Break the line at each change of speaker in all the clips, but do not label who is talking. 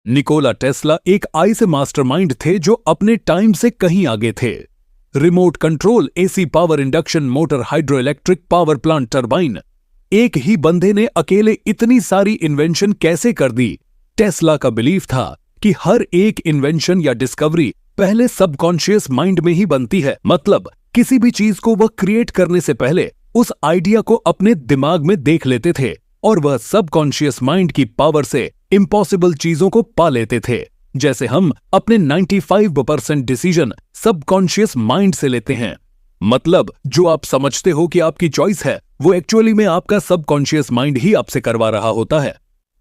Nikola Tesla एक ऐसे mastermind थे जो अपने टाइम से कहीं आगे थे। Remote control AC power, induction motor, hydro electric power plant, turbine, एक ही बंदे ने अकेले इतनी सारी इन्वेंशन कैसे कर दी? टेस्ला का बिलीफ था कि हर एक इन्वेंशन या डिस्कवरी पहले सबकॉन्शियस माइंड में ही बनती है। मतलब किसी भी चीज को वह क्रिएट करने से पहले उस आइडिया को अपने दिमाग में देख लेते थे और वह सबकॉन्शियस माइंड की पावर से इम्पॉसिबल चीजों को पा लेते थे। जैसे हम अपने 95% डिसीजन सबकॉन्शियस माइंड से लेते हैं। मतलब जो आप समझते हो कि आपकी चॉइस है, वो एक्चुअली में आपका सबकॉन्शियस माइंड ही आपसे करवा रहा होता है।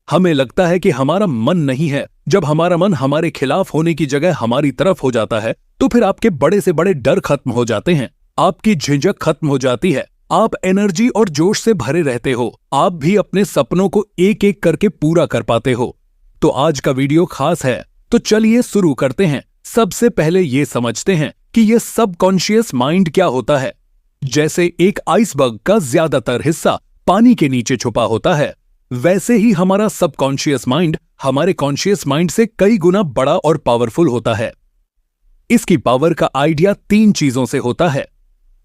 हमें लगता है कि हमारा मन नहीं है। जब हमारा मन हमारे खिलाफ होने की जगह हमारी तरफ हो जाता है, तो फिर आपके बड़े से बड़े डर खत्म हो जाते हैं, आपकी झिझक खत्म हो जाती है, आप एनर्जी और जोश से भरे रहते हो, आप भी अपने सपनों को एक एक करके पूरा कर पाते हो। तो आज का वीडियो खास है, तो चलिए शुरू करते हैं। सबसे पहले ये समझते हैं कि ये सबकॉन्शियस माइंड क्या होता है। जैसे एक आइसबर्ग का ज्यादातर हिस्सा पानी के नीचे छुपा होता है, वैसे ही हमारा सबकॉन्शियस माइंड हमारे कॉन्शियस माइंड से कई गुना बड़ा और पावरफुल होता है। इसकी पावर का आइडिया 3 चीजों से होता है।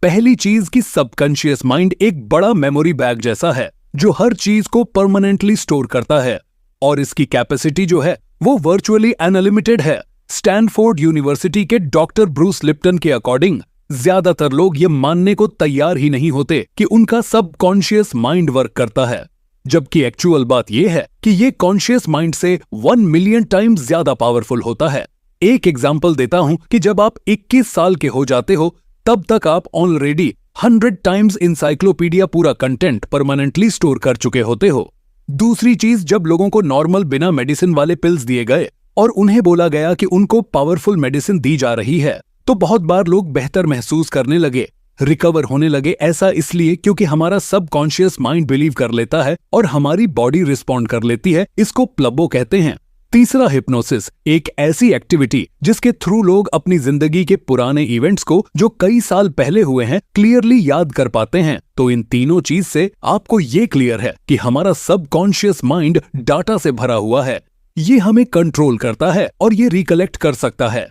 पहली चीज कि सबकॉन्शियस माइंड एक बड़ा मेमोरी बैग जैसा है जो हर चीज को परमानेंटली स्टोर करता है, और इसकी कैपेसिटी जो है वो वर्चुअली अनलिमिटेड है। स्टैनफोर्ड यूनिवर्सिटी के डॉक्टर ब्रूस लिप्टन के अकॉर्डिंग ज्यादातर लोग ये मानने को तैयार ही नहीं होते कि उनका सबकॉन्शियस माइंड वर्क करता है, जबकि एक्चुअल बात यह है कि ये कॉन्शियस माइंड से 1 मिलियन टाइम्स ज्यादा पावरफुल होता है। एक एग्जांपल देता हूं कि जब आप 21 साल के हो जाते हो, तब तक आप ऑलरेडी 100 टाइम्स इंसाइक्लोपीडिया पूरा कंटेंट परमानेंटली स्टोर कर चुके होते हो। दूसरी चीज, जब लोगों को नॉर्मल बिना मेडिसिन वाले पिल्स दिए गए और उन्हें बोला गया कि उनको पावरफुल मेडिसिन दी जा रही है, तो बहुत बार लोग बेहतर महसूस करने लगे, रिकवर होने लगे। ऐसा इसलिए क्योंकि हमारा सबकॉन्शियस माइंड बिलीव कर लेता है और हमारी बॉडी रिस्पॉन्ड कर लेती है। इसको प्लेबो कहते हैं। तीसरा, हिप्नोसिस, एक ऐसी एक्टिविटी जिसके थ्रू लोग अपनी जिंदगी के पुराने इवेंट्स को जो कई साल पहले हुए हैं क्लियरली याद कर पाते हैं। तो इन तीनों चीज से आपको ये क्लियर है कि हमारा सबकॉन्शियस माइंड डाटा से भरा हुआ है। ये हमें कंट्रोल करता है और ये रिकलेक्ट कर सकता है।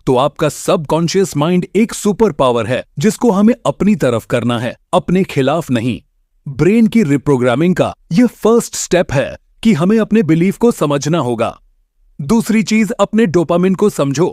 तो आपका सबकॉन्शियस माइंड एक सुपर पावर है जिसको हमें अपनी तरफ करना है, अपने खिलाफ नहीं। ब्रेन की रिप्रोग्रामिंग का यह फर्स्ट स्टेप है कि हमें अपने बिलीफ को समझना होगा। दूसरी चीज, अपने डोपामिन को समझो।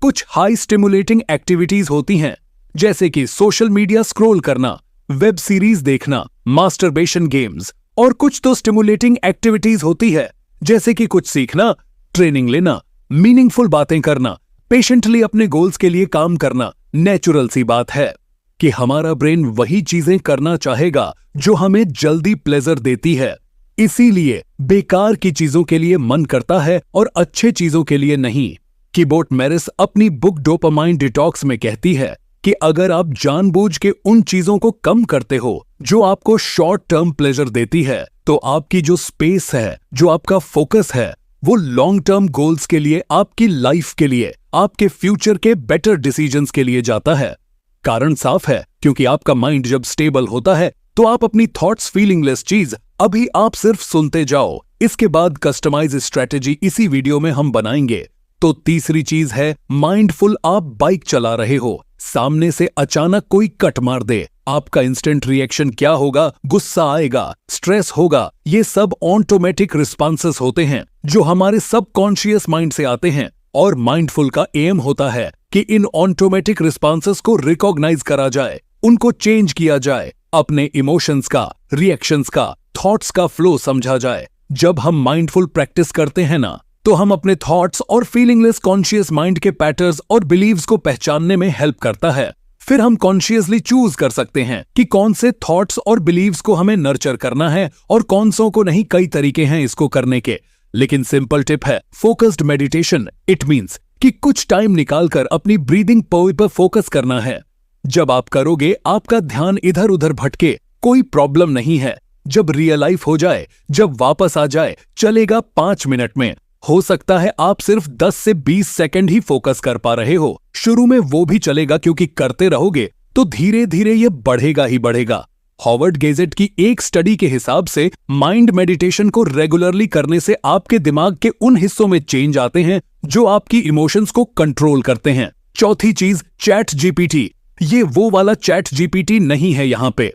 कुछ हाई स्टिमुलेटिंग एक्टिविटीज होती हैं, जैसे कि सोशल मीडिया स्क्रॉल करना, वेब सीरीज देखना, मास्टरबेशन गेम्स, और कुछ तो स्टिमुलेटिंग एक्टिविटीज होती है, जैसे कि कुछ सीखना, ट्रेनिंग लेना, मीनिंगफुल बातें करना, पेशेंटली अपने गोल्स के लिए काम करना। नेचुरल सी बात है कि हमारा ब्रेन वही चीजें करना चाहेगा जो हमें जल्दी प्लेजर देती है। इसीलिए बेकार की चीजों के लिए मन करता है और अच्छे चीजों के लिए नहीं। कीबोर्ड मैरिस अपनी बुक डोपामाइन डिटॉक्स में कहती है कि अगर आप जानबूझ के उन चीजों को कम करते हो जो आपको शॉर्ट टर्म प्लेजर देती है, तो आपकी जो स्पेस है, जो आपका फोकस है, वो लॉन्ग टर्म गोल्स के लिए, आपकी लाइफ के लिए, आपके फ्यूचर के बेटर डिसीजंस के लिए जाता है। कारण साफ है, क्योंकि आपका माइंड जब स्टेबल होता है तो आप अपनी थॉट्स फीलिंगलेस चीज अभी आप सिर्फ सुनते जाओ। इसके बाद कस्टमाइज स्ट्रेटेजी इसी वीडियो में हम बनाएंगे। तो तीसरी चीज है माइंडफुल। आप बाइक चला रहे हो, सामने से अचानक कोई कट मार दे, आपका इंस्टेंट रिएक्शन क्या होगा? गुस्सा आएगा, स्ट्रेस होगा। ये सब ऑटोमेटिक रिस्पॉन्सेस होते हैं जो हमारे सबकॉन्शियस माइंड से आते हैं, और माइंडफुल का एम होता है कि इन ऑटोमेटिक रिस्पॉन्सेस को रिकॉग्नाइज करा जाए, उनको चेंज किया जाए, अपने इमोशंस का, रिएक्शंस का, थॉट्स का फ्लो समझा जाए। जब हम माइंडफुल प्रैक्टिस करते हैं ना, तो हम अपने थॉट्स और फीलिंगलेस कॉन्शियस माइंड के पैटर्न्स और बिलीव्स को पहचानने में हेल्प करता है। फिर हम कॉन्शियसली चूज कर सकते हैं कि कौन से थॉट्स और बिलीव्स को हमें नर्चर करना है और कौन सो को नहीं। कई तरीके हैं इसको करने के, लेकिन सिंपल टिप है फोकस्ड मेडिटेशन। इट मीन्स कि कुछ टाइम निकालकर अपनी ब्रीदिंग पर फोकस करना है। जब आप करोगे, आपका ध्यान इधर उधर भटके, कोई प्रॉब्लम नहीं है। जब रियलाइज हो जाए, जब वापस आ जाए, चलेगा 5 मिनट में। हो सकता है आप सिर्फ 10 से 20 सेकंड ही फोकस कर पा रहे हो। शुरू में वो भी चलेगा, क्योंकि करते रहोगे तो धीरे धीरे ये बढ़ेगा ही बढ़ेगा। हॉवर्ड गेजेट की एक स्टडी के हिसाब से माइंड मेडिटेशन को रेगुलरली करने से आपके दिमाग के उन हिस्सों में चेंज आते हैं जो आपकी इमोशंस को कंट्रोल करते हैं। चौथी चीज, चैट जीपीटी। ये वो वाला चैट जीपीटी नहीं है यहां पे।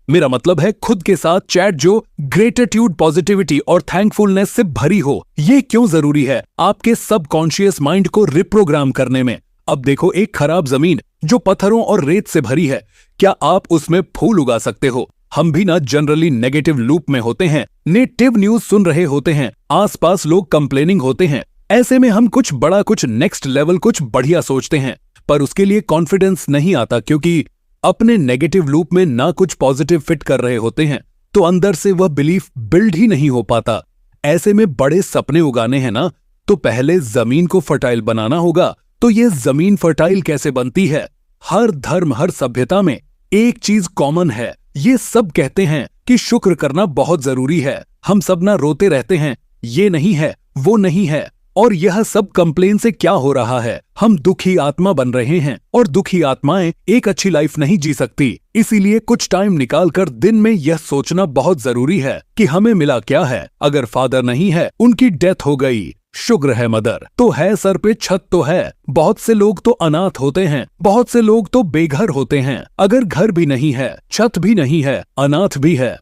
मेरा मतलब है खुद के साथ चैट जो ग्रेटिट्यूड, पॉजिटिविटी और थैंकफुलनेस से भरी हो। ये क्यों जरूरी है? आपके सबकॉन्शियस माइंड को रिप्रोग्राम करने में। अब देखो, एक खराब जमीन जो पत्थरों और रेत से भरी है, क्या आप उसमें फूल उगा सकते हो? हम भी ना जनरली नेगेटिव लूप में होते हैं, नेगेटिव न्यूज सुन रहे होते हैं, आसपास लोग कंप्लेनिंग होते हैं। ऐसे में हम कुछ बड़ा, कुछ नेक्स्ट लेवल, कुछ बढ़िया सोचते हैं, पर उसके लिए कॉन्फिडेंस नहीं आता क्योंकि अपने नेगेटिव लूप में ना कुछ पॉजिटिव फिट कर रहे होते हैं, तो अंदर से वह बिलीफ बिल्ड ही नहीं हो पाता। ऐसे में बड़े सपने उगाने हैं ना, तो पहले जमीन को फर्टाइल बनाना होगा। तो ये जमीन फर्टाइल कैसे बनती है? हर धर्म, हर सभ्यता में एक चीज कॉमन है। ये सब कहते हैं कि शुक्र करना बहुत जरूरी है। हम सब ना रोते रहते हैं, ये नहीं है, वो नहीं है, और यह सब कंप्लेन से क्या हो रहा है? हम दुखी आत्मा बन रहे हैं, और दुखी आत्माएं एक अच्छी लाइफ नहीं जी सकती। इसीलिए कुछ टाइम निकालकर दिन में यह सोचना बहुत जरूरी है कि हमें मिला क्या है। अगर फादर नहीं है, उनकी डेथ हो गई, शुक्र है मदर तो है, सर पे छत तो है। बहुत से लोग तो अनाथ होते हैं, बहुत से लोग तो बेघर होते हैं। अगर घर भी नहीं है, छत भी नहीं है, अनाथ भी है,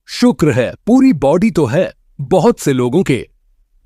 शुक्र है पूरी बॉडी तो है। बहुत से लोगों के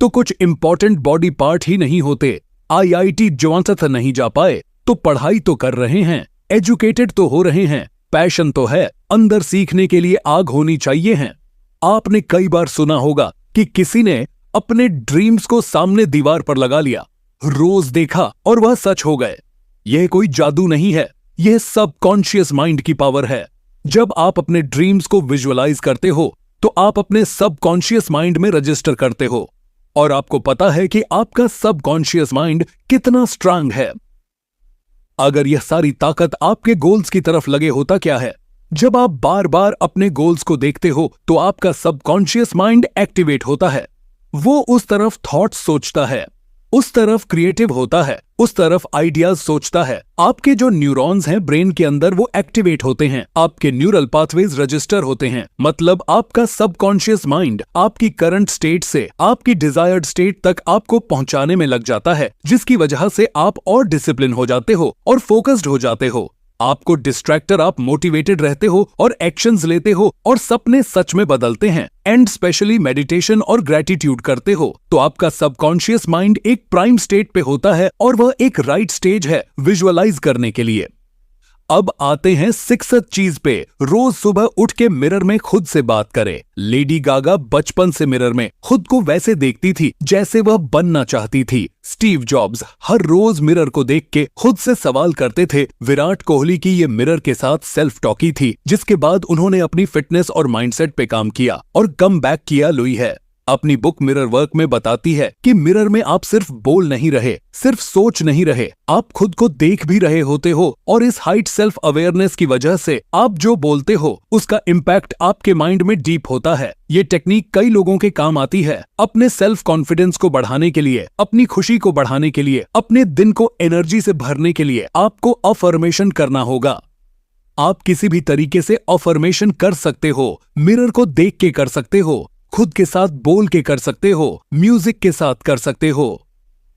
तो कुछ इंपॉर्टेंट बॉडी पार्ट ही नहीं होते। आईआईटी जवानसथ नहीं जा पाए तो पढ़ाई तो कर रहे हैं, एजुकेटेड तो हो रहे हैं, पैशन तो है, अंदर सीखने के लिए आग होनी चाहिए है। आपने कई बार सुना होगा कि किसी ने अपने ड्रीम्स को सामने दीवार पर लगा लिया, रोज देखा और वह सच हो गए। यह कोई जादू नहीं है, यह सबकॉन्शियस माइंड की पावर है। जब आप अपने ड्रीम्स को विजुअलाइज करते हो तो आप अपने सबकॉन्शियस माइंड में रजिस्टर करते हो, और आपको पता है कि आपका सबकॉन्शियस माइंड कितना स्ट्रांग है। अगर यह सारी ताकत आपके गोल्स की तरफ लगे होता क्या है? जब आप बार बार अपने गोल्स को देखते हो तो आपका सबकॉन्शियस माइंड एक्टिवेट होता है। वो उस तरफ थॉट्स सोचता है, उस तरफ क्रिएटिव होता है, उस तरफ आइडियाज सोचता है। आपके जो न्यूरॉन्स हैं ब्रेन के अंदर, वो एक्टिवेट होते हैं, आपके न्यूरल पाथवेज रजिस्टर होते हैं। मतलब आपका सबकॉन्शियस माइंड आपकी करंट स्टेट से आपकी डिजायर्ड स्टेट तक आपको पहुंचाने में लग जाता है, जिसकी वजह से आप और डिसिप्लिन हो जाते हो और फोकस्ड हो जाते हो। आपको डिस्ट्रैक्टर, आप मोटिवेटेड रहते हो और एक्शंस लेते हो और सपने सच में बदलते हैं। एंड स्पेशली मेडिटेशन और ग्रेटिट्यूड करते हो तो आपका सबकॉन्शियस माइंड एक प्राइम स्टेट पे होता है, और वह एक राइट स्टेज है विजुअलाइज करने के लिए। अब आते हैं सिक्स्थ चीज पे, रोज सुबह उठ के मिरर में खुद से बात करें। लेडी गागा बचपन से मिरर में खुद को वैसे देखती थी जैसे वह बनना चाहती थी। स्टीव जॉब्स हर रोज मिरर को देख के खुद से सवाल करते थे। विराट कोहली की ये मिरर के साथ सेल्फ टॉकी थी, जिसके बाद उन्होंने अपनी फिटनेस और माइंडसेट पे काम किया और कम बैक किया। लुई है अपनी बुक मिरर वर्क में बताती है कि मिरर में आप सिर्फ बोल नहीं रहे, सिर्फ सोच नहीं रहे, आप खुद को देख भी रहे होते हो, और इस हाइट सेल्फ अवेयरनेस की वजह से आप जो बोलते हो उसका इम्पैक्ट आपके माइंड में डीप होता है। ये टेक्निक कई लोगों के काम आती है, अपने सेल्फ कॉन्फिडेंस को बढ़ाने के लिए, अपनी खुशी को बढ़ाने के लिए, अपने दिन को एनर्जी से भरने के लिए आपको अफर्मेशन करना होगा। आप किसी भी तरीके से अफर्मेशन कर सकते हो, मिरर को देख के कर सकते हो, खुद के साथ बोल के कर सकते हो, म्यूजिक के साथ कर सकते हो।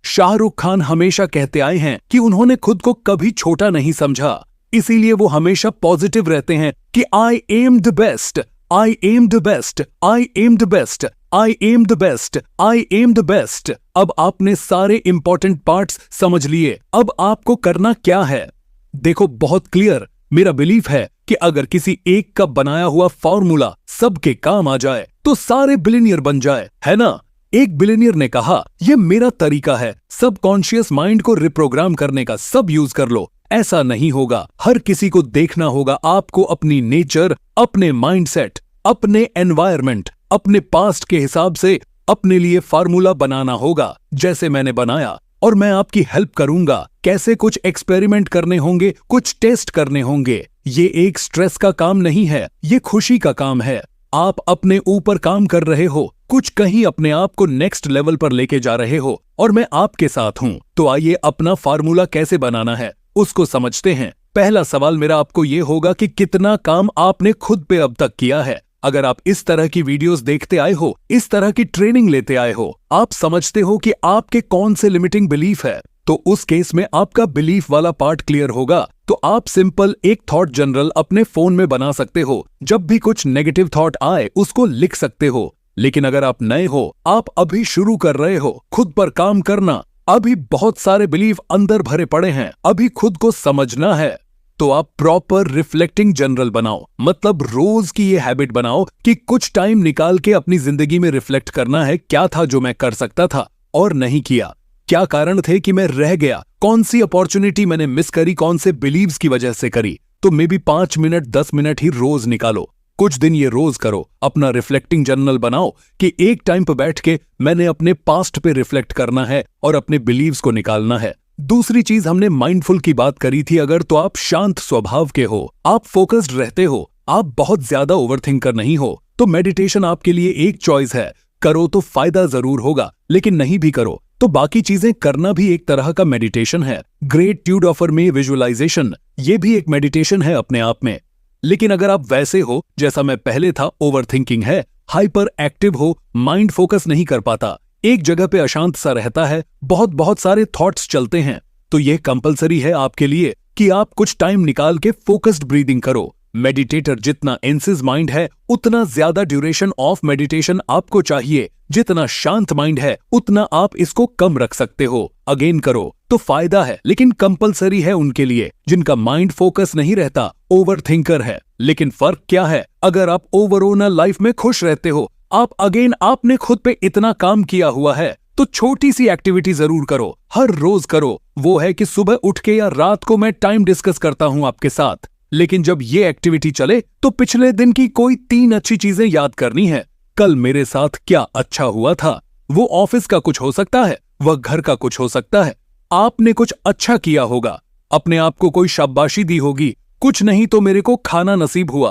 शाहरुख खान हमेशा कहते आए हैं कि उन्होंने खुद को कभी छोटा नहीं समझा, इसीलिए वो हमेशा पॉजिटिव रहते हैं कि I am the best, I am the best, I am the best, I am the best, I am the best. अब आपने सारे इंपॉर्टेंट पार्ट्स समझ लिए, अब आपको करना क्या है? देखो, बहुत क्लियर। मेरा बिलीफ है कि अगर किसी एक का बनाया हुआ फॉर्मूला सबके काम आ जाए तो सारे बिलियनियर बन जाए, है ना? एक बिलियनियर ने कहा, ये मेरा तरीका है सबकॉन्शियस माइंड को रिप्रोग्राम करने का, सब यूज कर लो। ऐसा नहीं होगा, हर किसी को देखना होगा। आपको अपनी नेचर, अपने माइंडसेट, अपने एनवायरनमेंट, अपने पास्ट के हिसाब से अपने लिए फार्मूला बनाना होगा, जैसे मैंने बनाया। और मैं आपकी हेल्प करूंगा। कैसे कुछ एक्सपेरिमेंट करने होंगे, कुछ टेस्ट करने होंगे। ये एक स्ट्रेस का काम नहीं है, ये खुशी का काम है। आप अपने ऊपर काम कर रहे हो, कुछ कहीं अपने आप को नेक्स्ट लेवल पर लेके जा रहे हो, और मैं आपके साथ हूं। तो आइए अपना फार्मूला कैसे बनाना है उसको समझते हैं। पहला सवाल मेरा आपको ये होगा कि कितना काम आपने खुद पे अब तक किया है। अगर आप इस तरह की वीडियोस देखते आए हो, इस तरह की ट्रेनिंग लेते आए हो, आप समझते हो कि आपके कौन से लिमिटिंग बिलीफ है, तो उस केस में आपका बिलीफ वाला पार्ट क्लियर होगा। तो आप सिंपल एक थॉट जनरल अपने फोन में बना सकते हो। जब भी कुछ नेगेटिव थॉट आए उसको लिख सकते हो। लेकिन अगर आप नए हो, आप अभी शुरू कर रहे हो खुद पर काम करना, अभी बहुत सारे बिलीफ अंदर भरे पड़े हैं, अभी खुद को समझना है, तो आप प्रॉपर रिफ्लेक्टिंग जनरल बनाओ। मतलब रोज की ये हैबिट बनाओ कि कुछ टाइम निकाल के अपनी जिंदगी में रिफ्लेक्ट करना है, क्या था जो मैं कर सकता था और नहीं किया, क्या कारण थे कि मैं रह गया, कौन सी अपॉर्चुनिटी मैंने मिस करी, कौन से बिलीव्स की वजह से करी। तो मे बी 5 मिनट 10 मिनट ही रोज निकालो, कुछ दिन ये रोज करो, अपना रिफ्लेक्टिंग जर्नल बनाओ कि एक टाइम पर बैठ के मैंने अपने पास्ट पे रिफ्लेक्ट करना है और अपने बिलीव्स को निकालना है। दूसरी चीज, हमने माइंडफुल की बात करी थी। अगर तो आप शांत स्वभाव के हो, आप फोकस्ड रहते हो, आप बहुत ज्यादा ओवरथिंकर नहीं हो, तो मेडिटेशन आपके लिए एक चॉइस है। करो तो फायदा जरूर होगा, लेकिन नहीं भी करो तो बाकी चीजें करना भी एक तरह का मेडिटेशन है। ग्रेटिट्यूड ऑफर में विजुअलाइजेशन, ये भी एक मेडिटेशन है अपने आप में। लेकिन अगर आप वैसे हो जैसा मैं पहले था, ओवरथिंकिंग है, हाइपर एक्टिव हो, माइंड फोकस नहीं कर पाता, एक जगह पे अशांत सा रहता है, बहुत सारे थॉट्स चलते हैं, तो यह कंपलसरी है आपके लिए कि आप कुछ टाइम निकाल के फोकस्ड ब्रीदिंग करो। मेडिटेटर जितना इंसिस माइंड है, उतना ज्यादा ड्यूरेशन ऑफ मेडिटेशन आपको चाहिए। जितना शांत माइंड है, उतना आप इसको कम रख सकते हो। अगेन करो तो फायदा है, लेकिन कंपलसरी है उनके लिए जिनका माइंड फोकस नहीं रहता, ओवरथिंकर है। लेकिन फर्क क्या है, अगर आप ओवरऑल लाइफ में खुश रहते हो, आपने खुद पे इतना काम किया हुआ है, तो छोटी सी एक्टिविटी जरूर करो, हर रोज करो। वो है कि सुबह उठ के या रात को मैं टाइम डिस्कस करता हूं आपके साथ, लेकिन जब ये एक्टिविटी चले तो पिछले दिन की कोई 3 अच्छी चीजें याद करनी है। कल मेरे साथ क्या अच्छा हुआ था, वो ऑफिस का कुछ हो सकता है, वह घर का कुछ हो सकता है। आपने कुछ अच्छा किया होगा, अपने आप को कोई शाबाशी दी होगी, कुछ नहीं तो मेरे को खाना नसीब हुआ,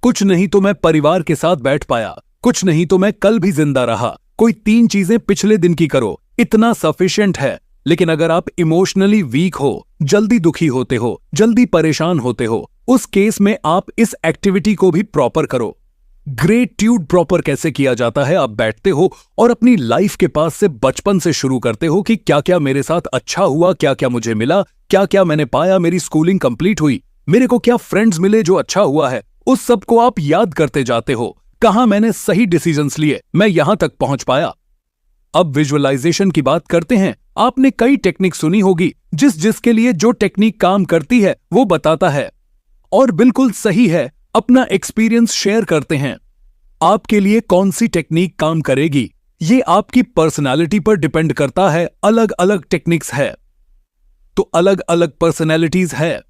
कुछ नहीं तो मैं परिवार के साथ बैठ पाया, कुछ नहीं तो मैं कल भी जिंदा रहा। कोई 3 चीजें पिछले दिन की करो, इतना सफिशिएंट है। लेकिन अगर आप इमोशनली वीक हो, जल्दी दुखी होते हो, जल्दी परेशान होते हो, उस केस में आप इस एक्टिविटी को भी प्रॉपर करो। ग्रेटिट्यूड प्रॉपर कैसे किया जाता है, आप बैठते हो और अपनी लाइफ के पास से बचपन से शुरू करते हो कि क्या क्या मेरे साथ अच्छा हुआ, क्या क्या मुझे मिला, क्या क्या मैंने पाया, मेरी स्कूलिंग कंप्लीट हुई, मेरे को क्या फ्रेंड्स मिले जो अच्छा हुआ है, उस सब को आप याद करते जाते हो। कहां मैंने सही डिसीजंस लिए, मैं यहां तक पहुंच पाया। अब विजुअलाइजेशन की बात करते हैं। आपने कई टेक्निक सुनी होगी, जिसके लिए जो टेक्निक काम करती है वो बताता है, और बिल्कुल सही है, अपना एक्सपीरियंस शेयर करते हैं। आपके लिए कौन सी टेक्निक काम करेगी, ये आपकी पर्सनालिटी पर डिपेंड करता है। अलग अलग टेक्निक्स है तो अलग अलग पर्सनैलिटीज है।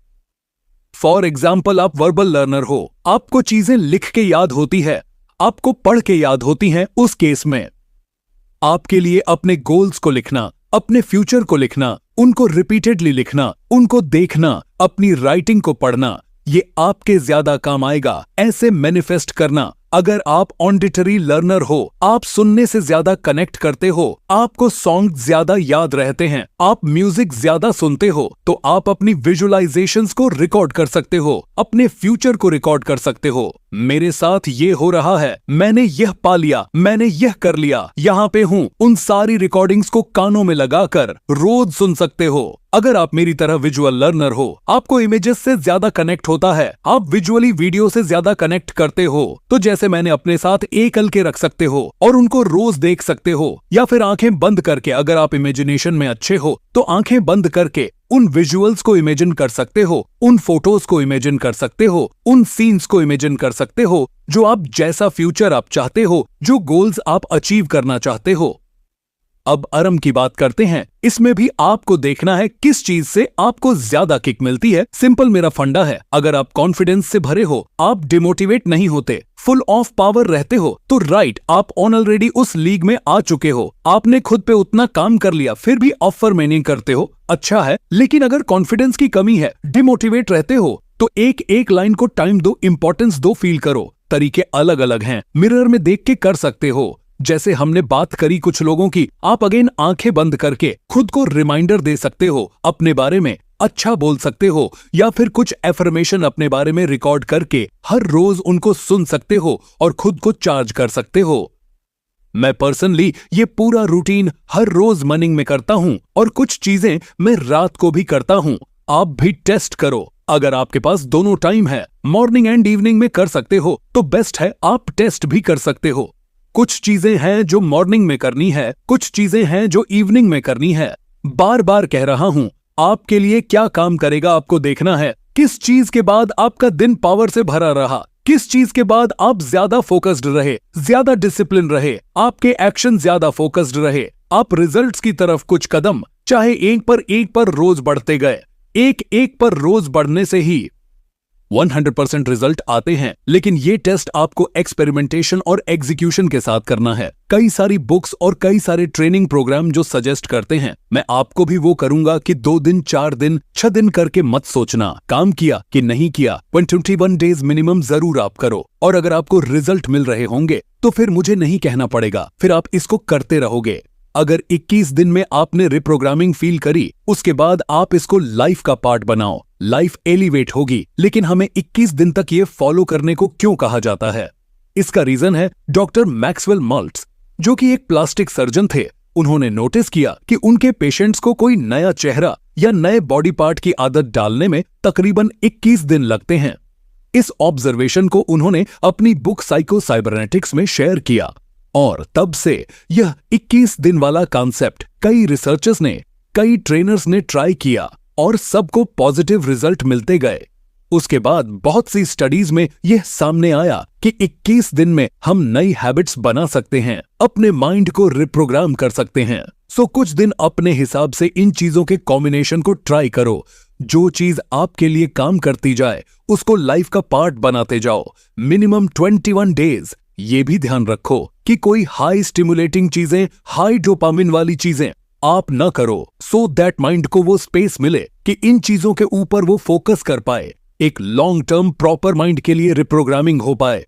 फॉर एग्जाम्पल, आप वर्बल लर्नर हो, आपको चीजें लिख के याद होती है, आपको पढ़ के याद होती हैं। उस केस में आपके लिए अपने गोल्स को लिखना, अपने फ्यूचर को लिखना, उनको रिपीटेडली लिखना, उनको देखना, अपनी राइटिंग को पढ़ना, ये आपके ज्यादा काम आएगा। ऐसे मैनिफेस्ट करना। अगर आप ऑडिटरी लर्नर हो, आप सुनने से ज्यादा कनेक्ट करते हो, आपको सॉन्ग ज्यादा याद रहते हैं, आप म्यूजिक ज्यादा सुनते हो, तो आप अपनी विजुअलाइजेशंस को रिकॉर्ड कर सकते हो, अपने फ्यूचर को रिकॉर्ड कर सकते हो। मेरे साथ ये हो रहा है, मैंने यह पा लिया, मैंने यह कर लिया, यहाँ पे हूँ, उन सारी रिकॉर्डिंग्स को कानों में लगाकर रोज सुन सकते हो। अगर आप मेरी तरह विजुअल लर्नर हो, आपको इमेजेस से ज्यादा कनेक्ट होता है, आप विजुअली वीडियो से ज्यादा कनेक्ट करते हो, तो जैसे मैंने अपने साथ एक के रख सकते हो और उनको रोज देख सकते हो, या फिर आंखें बंद करके, अगर आप इमेजिनेशन में अच्छे हो तो आंखें बंद करके उन विजुअल्स को इमेजिन कर सकते हो, उन फोटोज को इमेजिन कर सकते हो, उन सीन्स को इमेजिन कर सकते हो, जो आप जैसा फ्यूचर आप चाहते हो, जो गोल्स आप अचीव करना चाहते हो। अब आराम की बात करते हैं। इसमें भी आपको देखना है किस चीज से आपको ज्यादा किक मिलती है। सिंपल मेरा फंडा है, अगर आप कॉन्फिडेंस से भरे हो, आप डिमोटिवेट नहीं होते, फुल ऑफ पावर रहते हो, तो राइट, आप ऑलरेडी उस लीग में आ चुके हो। आपने खुद पे उतना काम कर लिया, फिर भी ऑफर में नहीं करते हो, अच्छा है। लेकिन अगर कॉन्फिडेंस की कमी है, डिमोटिवेट रहते हो, तो एक एक लाइन को टाइम दो, इंपॉर्टेंस दो, फील करो। तरीके अलग अलग हैं, मिरर में देख के कर सकते हो। जैसे हमने बात करी कुछ लोगों की, आप अगेन आंखें बंद करके खुद को रिमाइंडर दे सकते हो अपने बारे में, अच्छा बोल सकते हो या फिर कुछ एफर्मेशन अपने बारे में रिकॉर्ड करके हर रोज उनको सुन सकते हो और खुद को चार्ज कर सकते हो। मैं पर्सनली ये पूरा रूटीन हर रोज मॉर्निंग में करता हूं और कुछ चीजें मैं रात को भी करता हूं। आप भी टेस्ट करो। अगर आपके पास दोनों टाइम है, मॉर्निंग एंड इवनिंग में कर सकते हो तो बेस्ट है, आप टेस्ट भी कर सकते हो। कुछ चीजें हैं जो मॉर्निंग में करनी है, कुछ चीजें हैं जो इवनिंग में करनी है। बार बार कह रहा हूं, आपके लिए क्या काम करेगा आपको देखना है। किस चीज के बाद आपका दिन पावर से भरा रहा, किस चीज के बाद आप ज्यादा फोकस्ड रहे, ज्यादा डिसिप्लिन रहे, आपके एक्शन ज्यादा फोकस्ड रहे, आप रिजल्ट्स की तरफ कुछ कदम चाहे एक पर रोज बढ़ते गए। एक पर रोज बढ़ने से ही 100% रिजल्ट आते हैं, लेकिन ये टेस्ट आपको एक्सपेरिमेंटेशन और एग्जीक्यूशन के साथ करना है। कई सारी बुक्स और कई सारे ट्रेनिंग प्रोग्राम जो सजेस्ट करते हैं, मैं आपको भी वो करूंगा कि 2 दिन 4 दिन 6 दिन करके मत सोचना काम किया कि नहीं किया। 121 डेज मिनिमम जरूर आप करो, और अगर आपको रिजल्ट मिल रहे होंगे तो फिर मुझे नहीं कहना पड़ेगा, फिर आप इसको करते रहोगे। अगर 21 दिन में आपने रिप्रोग्रामिंग फील करी, उसके बाद आप इसको लाइफ का पार्ट बनाओ, लाइफ एलिवेट होगी। लेकिन हमें 21 दिन तक ये फॉलो करने को क्यों कहा जाता है? इसका रीजन है डॉक्टर मैक्सवेल माल्ट्ज, जो कि एक प्लास्टिक सर्जन थे। उन्होंने नोटिस किया कि उनके पेशेंट्स को कोई नया चेहरा या नए बॉडी पार्ट की आदत डालने में तकरीबन 21 दिन लगते हैं। इस ऑब्जर्वेशन को उन्होंने अपनी बुक साइको साइबरनेटिक्स में शेयर किया, और तब से यह 21 दिन वाला कॉन्सेप्ट कई रिसर्चर्स ने, कई ट्रेनर्स ने ट्राई किया और सबको पॉजिटिव रिजल्ट मिलते गए। उसके बाद बहुत सी स्टडीज में यह सामने आया कि 21 दिन में हम नई हैबिट्स बना सकते हैं, अपने माइंड को रिप्रोग्राम कर सकते हैं। सो कुछ दिन अपने हिसाब से इन चीजों के कॉम्बिनेशन को ट्राई करो। जो चीज आपके लिए काम करती जाए उसको लाइफ का पार्ट बनाते जाओ। Minimum 21 days. ये भी ध्यान रखो कि कोई हाई स्टिमुलेटिंग चीजें, हाई डोपामिन वाली चीजें आप न करो, सो दैट माइंड को वो स्पेस मिले कि इन चीजों के ऊपर वो फोकस कर पाए, एक लॉन्ग टर्म प्रॉपर माइंड के लिए रिप्रोग्रामिंग हो पाए।